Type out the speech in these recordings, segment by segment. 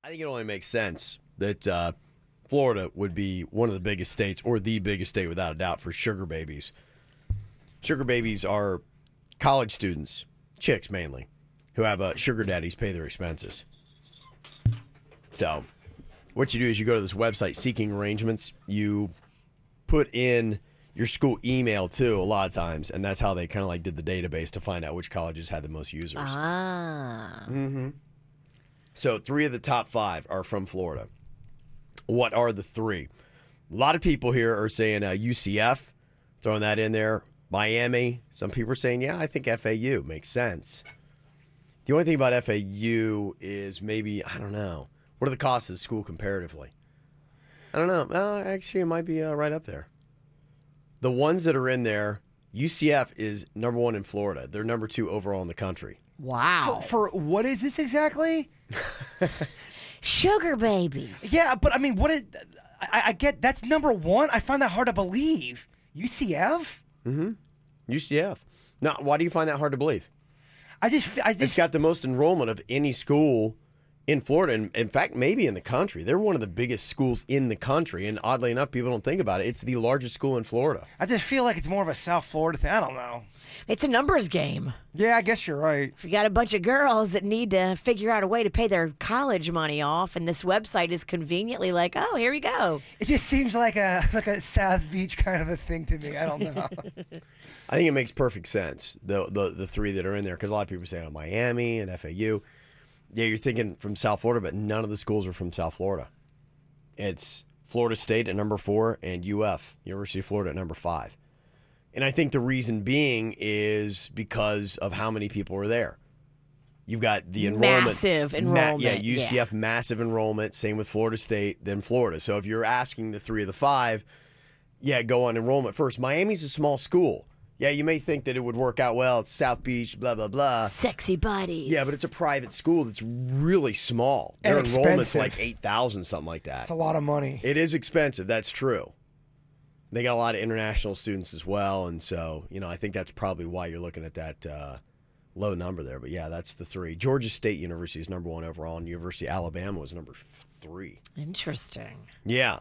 I think it only makes sense that Florida would be one of the biggest states, or the biggest state without a doubt, for sugar babies. Sugar babies are college students, chicks mainly, who have sugar daddies pay their expenses. So what you do is you go to this website, Seeking Arrangements. You put in your school email, too, a lot of times, and that's how they kind of like did the database to find out which colleges had the most users. Ah. Mm-hmm. So 3 of the top 5 are from Florida. What are the 3? A lot of people here are saying UCF, throwing that in there. Miami. Some people are saying, yeah, I think FAU makes sense. The only thing about FAU is maybe, I don't know, what are the costs of the school comparatively? I don't know. Actually, it might be right up there. The ones that are in there, UCF is number 1 in Florida. They're number 2 overall in the country. Wow. For what is this exactly? Sugar babies. Yeah, but I mean, I get that's number 1. I find that hard to believe. UCF? Mm-hmm. UCF. Now, why do you find that hard to believe? I just It's got the most enrollment of any school in Florida, and in fact, maybe in the country. They're one of the biggest schools in the country, and oddly enough, people don't think about it. It's the largest school in Florida. I just feel like it's more of a South Florida thing. I don't know. It's a numbers game. Yeah, I guess you're right. If you got a bunch of girls that need to figure out a way to pay their college money off, and this website is conveniently like, oh, here we go. It just seems like a South Beach kind of a thing to me. I don't know. I think it makes perfect sense, the 3 that are in there, because a lot of people say, Miami and FAU. Yeah, you're thinking from South Florida, but none of the schools are from South Florida. It's Florida State at number 4 and UF, University of Florida, at number 5. And I think the reason being is because of how many people are there. You've got the enrollment. Massive enrollment. UCF, massive enrollment. Same with Florida State, then Florida. So if you're asking the 3 of the 5, go on enrollment first. Miami's a small school. Yeah, you may think that it would work out well. It's South Beach, blah, blah, blah. Sexy buddies. Yeah, but it's a private school that's really small. Their enrollment's like 8,000, something like that. It's a lot of money. It is expensive. That's true. They got a lot of international students as well, and so, I think that's probably why you're looking at that low number there. But, yeah, that's the 3. Georgia State University is number 1 overall, and University of Alabama was number 3. Interesting. Yeah.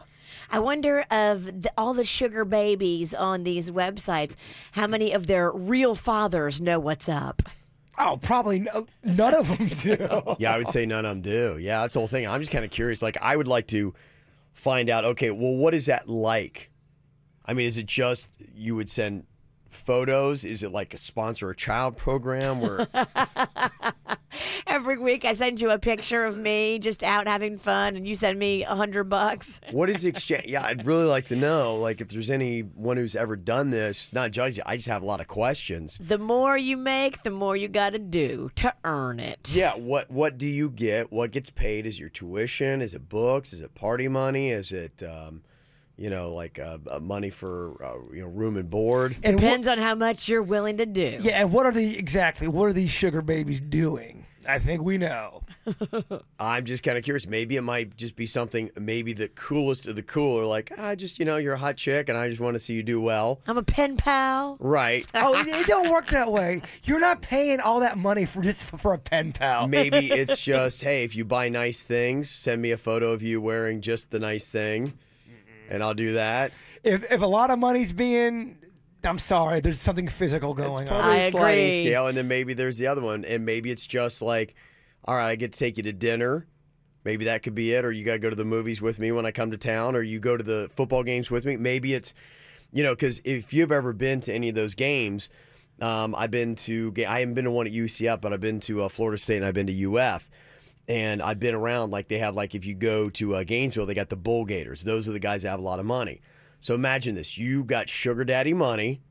I wonder of all the sugar babies on these websites, how many of their real fathers know what's up? Oh, probably none of them do. Yeah, I would say none of them do. Yeah, that's the whole thing. I'm just kind of curious. Like, I would like to find out, okay, well, what is that like? I mean, is it just you would send photos? Is it like a sponsor a child program where every week I send you a picture of me just out having fun and you send me $100? What is the exchange? Yeah, I'd really like to know, like, if there's anyone who's ever done this. Not judge you, I just have a lot of questions. The more you make, the more you got to do to earn it. Yeah, what do you get? What gets paid? Is your tuition? Is it books? Is it party money? Is it money for room and board? And depends on how much you're willing to do. Yeah, and what are these sugar babies doing? I think we know. I'm just kind of curious. Maybe it might just be something, maybe the coolest of the cool are like, you're a hot chick and I just want to see you do well. I'm a pen pal. Right. Oh, it don't work that way. You're not paying all that money for a pen pal. Maybe it's just, hey, if you buy nice things, send me a photo of you wearing just the nice thing. And I'll do that. If a lot of money's being, I'm sorry, there's something physical going on. Probably a sliding scale, and then maybe there's the other one, and maybe it's just like, all right, I get to take you to dinner. Maybe that could be it, or you got to go to the movies with me when I come to town, or you go to the football games with me. Maybe it's, because if you've ever been to any of those games, I haven't been to one at UCF, but I've been to Florida State and I've been to UF. And I've been around, like they have, like if you go to Gainesville, they got the Bull Gators. Those are the guys that have a lot of money. So imagine this. You got sugar daddy money.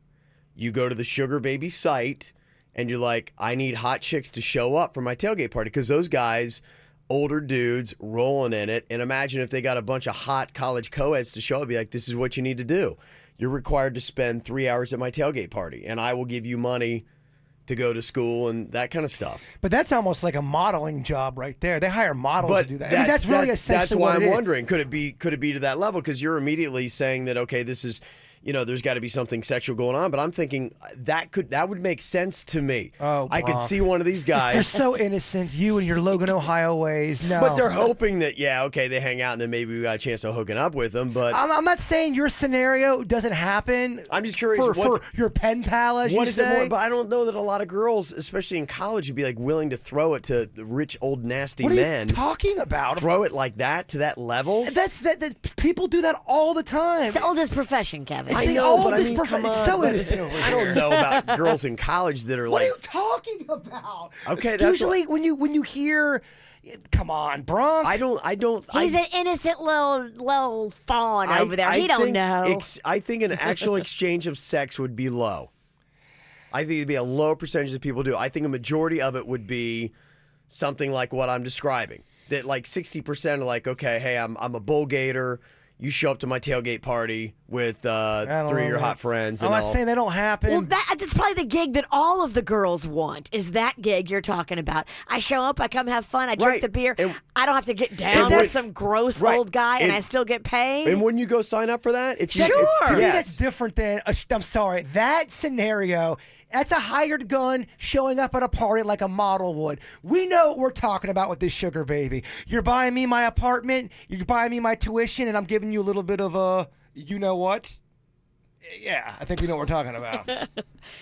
You go to the sugar baby site, and you're like, I need hot chicks to show up for my tailgate party. Because those guys, older dudes, rolling in it. And imagine if they got a bunch of hot college co-eds to show up, be like, this is what you need to do. You're required to spend 3 hours at my tailgate party, and I will give you money to go to school and that kind of stuff. But that's almost like a modeling job right there. They hire models to do that. I mean, that's really essentially that's why I'm wondering, could it be to that level? Because you're immediately saying that, okay, this is, there's got to be something sexual going on. But I'm thinking that would make sense to me. Oh, I could Brock. see one of these You're guys. so innocent, you and your Logan, Ohio ways. No. But they're hoping that, okay, they hang out and then maybe we got a chance of hooking up with them. But I'm not saying your scenario doesn't happen. I'm just curious. For your pen pal, as What you is it say. more? But I don't know that a lot of girls, especially in college, would be like willing to throw it to rich, old, nasty What are men. you talking about? Throw it like that to that level? That people do that all the time. It's the oldest profession, Kevin. It's the know, but oldest I mean, profession. come It's so on. innocent over here. I don't know about girls in college that are What like. are you talking about? Okay, that's usually when you hear, come on, Bronx. I don't. He's an innocent little fawn over there. He don't think know. I think an actual exchange of sex would be low. I think it'd be a low percentage of people do. I think a majority of it would be something like what I'm describing. That like 60% are like, okay, hey, I'm a bull gator. You show up to my tailgate party with 3 of your hot friends. I'm And not saying they don't happen. Well, that's probably the gig that all of the girls want, is that gig you're talking about. I show up, I come have fun, I drink Right. the beer. And- I don't have to get down that's- with some gross right. old guy, and And- I still get paid. And wouldn't you go sign up for that? If you, Sure. To me, yes. that's different than. I'm sorry. That scenario. That's a hired gun showing up at a party like a model would. We know what we're talking about with this sugar baby. You're buying me my apartment, you're buying me my tuition, and I'm giving you a little bit of a, you know what? Yeah, I think we know what we're talking about.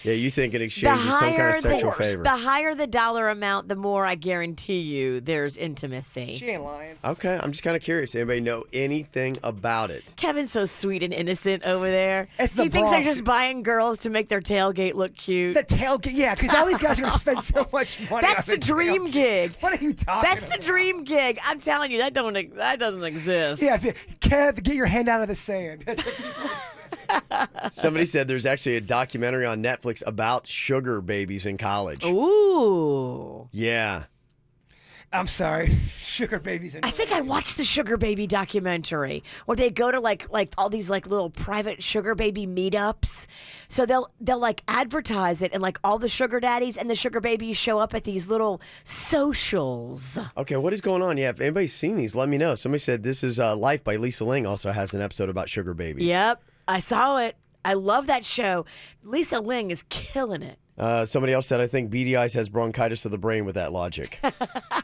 Yeah, you think in exchange for some kind of sexual favor. the higher the dollar amount, the more I guarantee you there's intimacy. She ain't lying. Okay, I'm just kind of curious. Anybody know anything about it? Kevin's so sweet and innocent over there. It's the he thinks they're Bronx. just buying girls to make their tailgate look cute. The tailgate, yeah, because all these guys are going to spend so much money. That's on the dream tailgate. gig. What are you talking That's about? the dream gig. I'm telling you, that doesn't exist. Yeah, Kev, get your hand out of the sand. That's what people say. Somebody said there's actually a documentary on Netflix about sugar babies in college. Ooh. Yeah. I'm sorry. Sugar babies. I think I watched the Sugar Baby documentary where they go to like all these like little private Sugar Baby meetups. So they'll like advertise it, and like all the Sugar Daddies and the Sugar Babies show up at these little socials. Okay, what is going on? Yeah, if anybody's seen these, let me know. Somebody said This Is Life by Lisa Ling also has an episode about sugar babies. Yep, I saw it. I love that show. Lisa Ling is killing it. Somebody else said, I think Beady Eyes has bronchitis of the brain with that logic.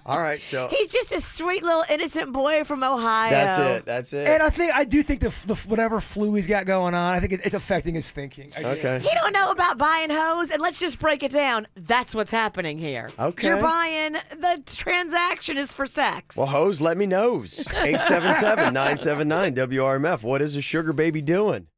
All right, so He's just a sweet little innocent boy from Ohio. that's it. And I do think the whatever flu he's got going on, I think it's affecting his thinking. I do. Okay. He don't know about buying hoes, and let's just break it down. That's what's happening here. Okay. You're buying, the transaction is for sex. Well, hoes, let me know. 877-979-WRMF. What is a sugar baby doing?